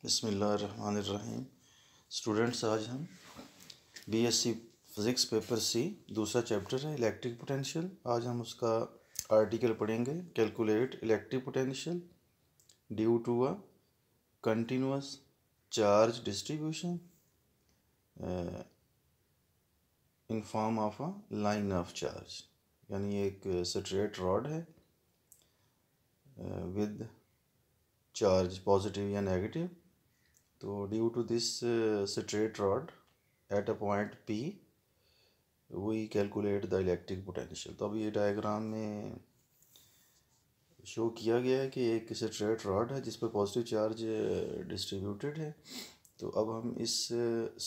बिस्मिल्लाहिर्रहमानिर्रहीम। स्टूडेंट्स, आज हम बीएससी फिज़िक्स पेपर सी दूसरा चैप्टर है इलेक्ट्रिक पोटेंशियल। आज हम उसका आर्टिकल पढ़ेंगे। Calculate electric potential due to a continuous charge distribution in form of a line of charge. यानी एक स्ट्रेट रॉड है विद चार्ज पॉजिटिव या नेगेटिव। तो due to this straight rod at a point P we calculate the electric potential। तो अब ये diagram में show किया गया है कि एक straight rod है जिस पर पॉजिटिव चार्ज डिस्ट्रीब्यूटेड है। तो अब हम इस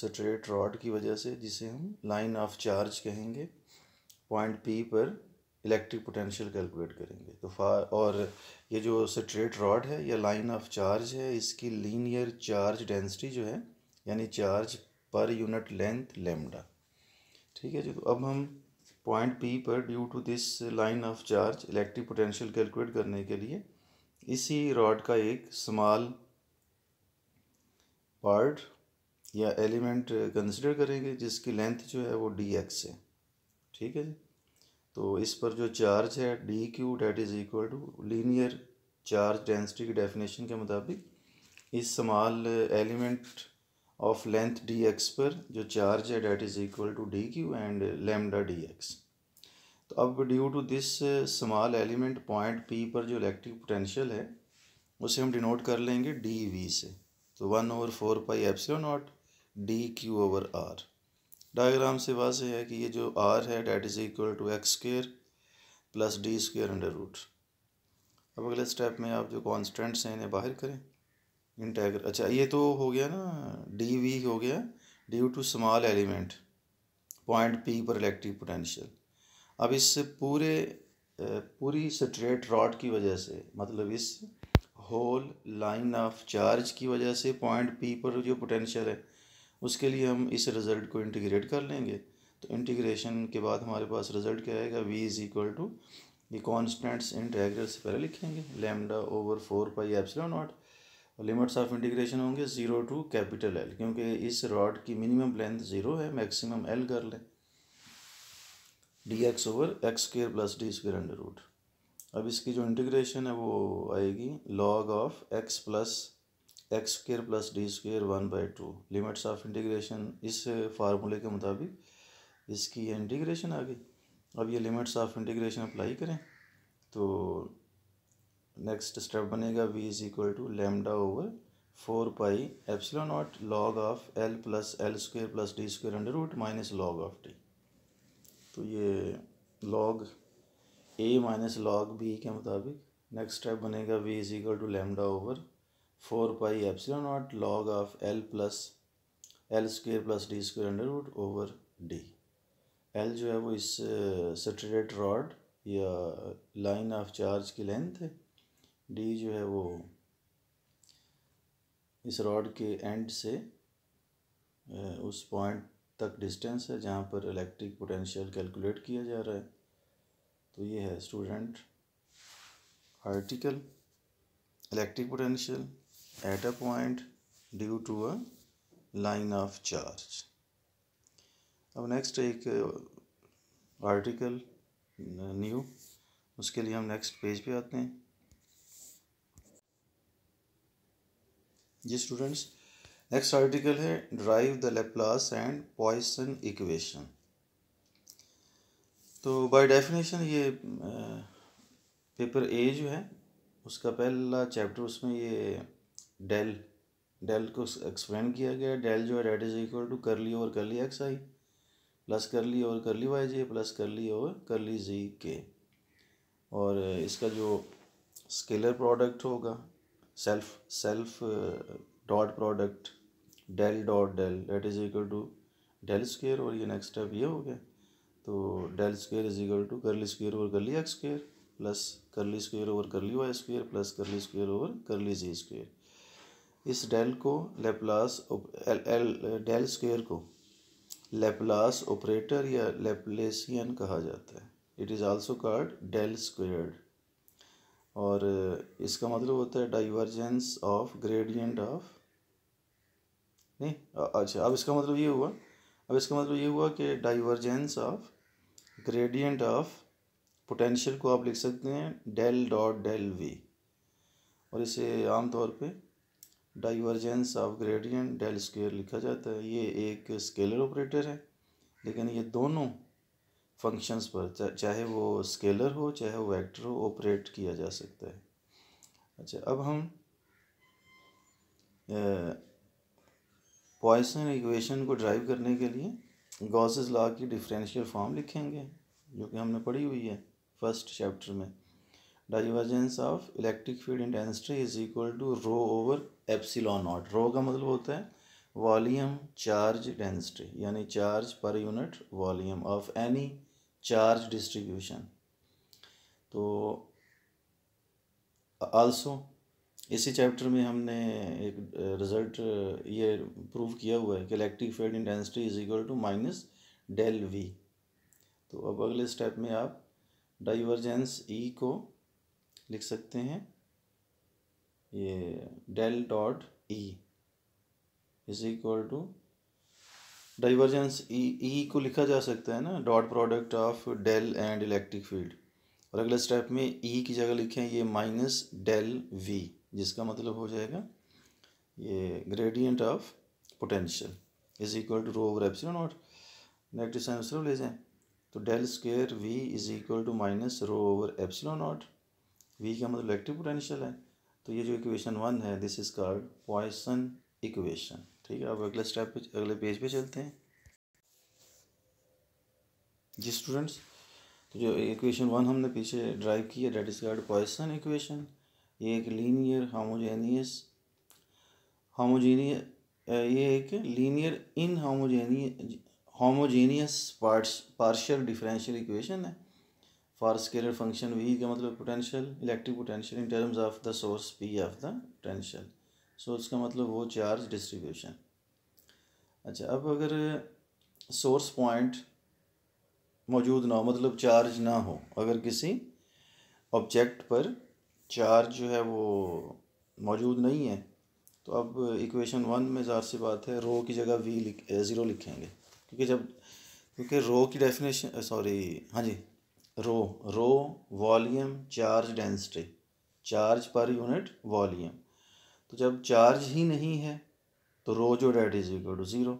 straight rod की वजह से, जिसे हम लाइन ऑफ चार्ज कहेंगे, पॉइंट P पर इलेक्ट्रिक पोटेंशियल कैलकुलेट करेंगे। तो और ये जो स्ट्रेट रॉड है या लाइन ऑफ चार्ज है, इसकी लीनियर चार्ज डेंसिटी जो है, यानी charge per unit length lambda. ठीक है जी। तो अब हम पॉइंट P पर due to this line of charge electric potential calculate करने के लिए इसी रॉड का एक स्मॉल पार्ट या एलिमेंट कंसिडर करेंगे जिसकी लेंथ जो है वो dx है। ठीक है जी। तो इस पर जो चार्ज है d q that is equal to linear charge density की डेफिनेशन के मुताबिक इस small element of length d x पर जो चार्ज है that is equal to d q and lambda d x. तो अब due to this small element point P पर जो इलेक्ट्रिक पोटेंशियल है उसे हम डिनोट कर लेंगे डी वी से। तो 1/4 epsilon naught d q over r. Diagram से वाज़ेह है कि ये जो r है that is equal to x square plus d square under root. अब अगले स्टेप में आप जो कॉन्स्टेंट्स हैं इन्हें बाहर करें। इंटेग्रल, अच्छा ये तो हो गया ना, डी वी हो गया due to small element point P पर इलेक्ट्रिक पोटेंशियल। अब इस पूरी स्ट्रेट रॉड की वजह से, मतलब इस होल लाइन ऑफ चार्ज की वजह से पॉइंट पी पर जो पोटेंशियल है उसके लिए हम इस रिज़ल्ट को इंटीग्रेट कर लेंगे। तो इंटीग्रेशन के बाद हमारे पास रिज़ल्ट क्या आएगा, v इज़ इक्वल टू, ये कॉन्स्टेंट्स इंटीग्रल से पहले लिखेंगे, lambda over 4 epsilon not. Limits of integration होंगे 0 टू कैपिटल L, क्योंकि इस रॉड की मिनिमम लेंथ 0 है, मैक्सिमम L कर लें, dx over x square plus d square under root. अब इसकी जो इंटीग्रेशन है वो आएगी log of x plus x square plus d square 1/2। Limits of integration इस फार्मूले के मुताबिक इसकी इंटीग्रेशन आ गई। अब ये लिमिट्स ऑफ इंटीग्रेशन अप्लाई करें तो नेक्स्ट स्टेप बनेगा v is equal to lambda over 4 epsilon naught log of l plus l square plus d square under root minus log of t। तो ये log a minus log b के मुताबिक next step बनेगा v is equal to lambda over 4 epsilon naught log of l plus l square plus d square under root over d. l जो है वो इस straight rod या line of charge की length है, d जो है वो इस रॉड के एंड से उस पॉइंट तक डिस्टेंस है जहाँ पर इलेक्ट्रिक पोटेंशियल कैलकुलेट किया जा रहा है। तो ये है student article electric potential at a point due to a line of charge। अब नेक्स्ट एक आर्टिकल न्यू, उसके लिए हम नेक्स्ट पेज पे आते हैं। जी स्टूडेंट्स, नेक्स्ट आर्टिकल है drive the Laplace and Poisson equation. तो बाय डेफिनेशन ये पेपर ए जो है उसका पहला चैप्टर, उसमें ये डेल को एक्सपेंड किया गया। डेल जो है that is equal to curly over curly x i plus curly over curly y j plus curly over करली जी के। और इसका जो स्केलर प्रोडक्ट होगा self dot product del dot del that is equal to del square. और ये next step ये हो गया। तो del square is equal to curly square over curly x square plus curly square over curly y square plus curly square over करली जी square. इस del को लैप्लास डेल स्क्वेयर को लैप्लास ऑपरेटर या लैप्लेसियन कहा जाता है। It is also called del squared. और इसका मतलब होता है डाइवर्जेंस ऑफ ग्रेडियंट ऑफ नहीं अच्छा, अब इसका मतलब ये हुआ कि divergence of gradient of potential को आप लिख सकते हैं डेल डॉट डेल वी, और इसे आमतौर पे divergence of gradient del square लिखा जाता है। ये एक स्केलर ऑपरेटर है, लेकिन ये दोनों फंक्शंस पर चाहे वो स्केलर हो चाहे वो वेक्टर हो ऑपरेट किया जा सकता है। अच्छा, अब हम पॉइसन इक्वेशन को ड्राइव करने के लिए गॉसेस लॉ की डिफरेंशियल फॉर्म लिखेंगे, जो कि हमने पढ़ी हुई है फर्स्ट चैप्टर में। Divergence of electric field intensity is equal to rho over epsilon nought. Rho का मतलब होता है वॉल्यूम चार्ज डेंसिटी, यानी charge per unit volume of any charge distribution. तो आल्सो इसी चैप्टर में हमने एक रिज़ल्ट ये प्रूव किया हुआ है कि electric field intensity is equal to minus del v. तो अब अगले स्टेप में आप डाइवर्जेंस ई को लिख सकते हैं, ये del dot E is equal to divergence E को लिखा जा सकता है ना dot product of del and electric field, और अगले स्टेप में ई की जगह लिखें ये माइनस डेल वी, जिसका मतलब हो जाएगा ये gradient of potential is equal to rho over epsilon naught. Negative sign सिर्फ ले जाएं तो del square v is equal to minus rho over epsilon naught. V का मतलब इलेक्ट्रिक पोटेंशियल है, तो ये जो इक्वेशन 1 है this is called Poisson equation. ठीक है, अब अगले स्टेप पे अगले पेज पे चलते हैं जी स्टूडेंट्स। तो जो इक्वेशन 1 हमने पीछे ड्राइव की है that is called Poisson equation. ये एक linear inhomogeneous partial differential equation है फॉर स्केलर फंक्शन वी का मतलब potential electric potential in terms of the source p of the potential. Source का मतलब वो चार्ज डिस्ट्रीब्यूशन। अच्छा, अब अगर सोर्स पॉइंट मौजूद ना हो, मतलब चार्ज ना हो, अगर किसी ऑब्जेक्ट पर चार्ज जो है वो मौजूद नहीं है, तो अब इक्वेशन 1 में ज़ाहिर सी बात है रो की जगह ज़ीरो लिखेंगे, क्योंकि रो की definition rho volume charge density, charge per unit volume. तो जब चार्ज ही नहीं है तो रो जो that is equal to zero.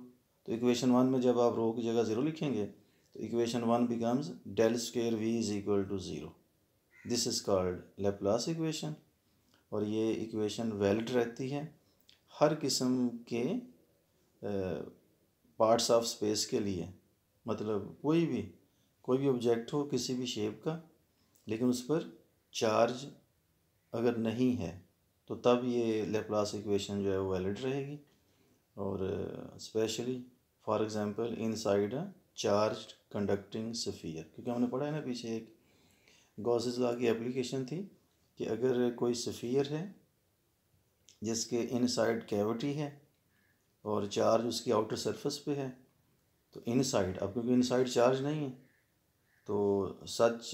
तो इक्वेशन 1 में जब आप रो की जगह ज़ीरो लिखेंगे तो equation 1 becomes del square v is equal to zero. This is called Laplace equation, और ये इक्वेशन वैलिड रहती है हर किस्म के पार्ट्स ऑफ स्पेस के लिए। मतलब कोई भी ऑब्जेक्ट हो किसी भी शेप का, लेकिन उस पर चार्ज अगर नहीं है तो तब ये लैप्लास इक्वेशन जो है वो वैलिड रहेगी। और specially for example inside a charged conducting sphere, क्योंकि हमने पढ़ा है ना पीछे एक गॉसेस लॉ की एप्लीकेशन थी कि अगर कोई स्फीयर है जिसके इनसाइड कैविटी है और चार्ज उसकी आउटर सरफेस पे है, तो इनसाइड, अब क्योंकि इनसाइड चार्ज नहीं है तो सच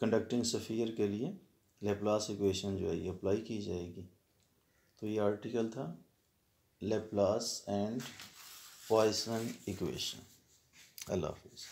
कंडक्टिंग स्फीयर के लिए लैप्लास इक्वेशन जो है ये अप्लाई की जाएगी। तो ये आर्टिकल था लैप्लास एंड पॉइसन इक्वेशन। अल्लाह हाफिज़।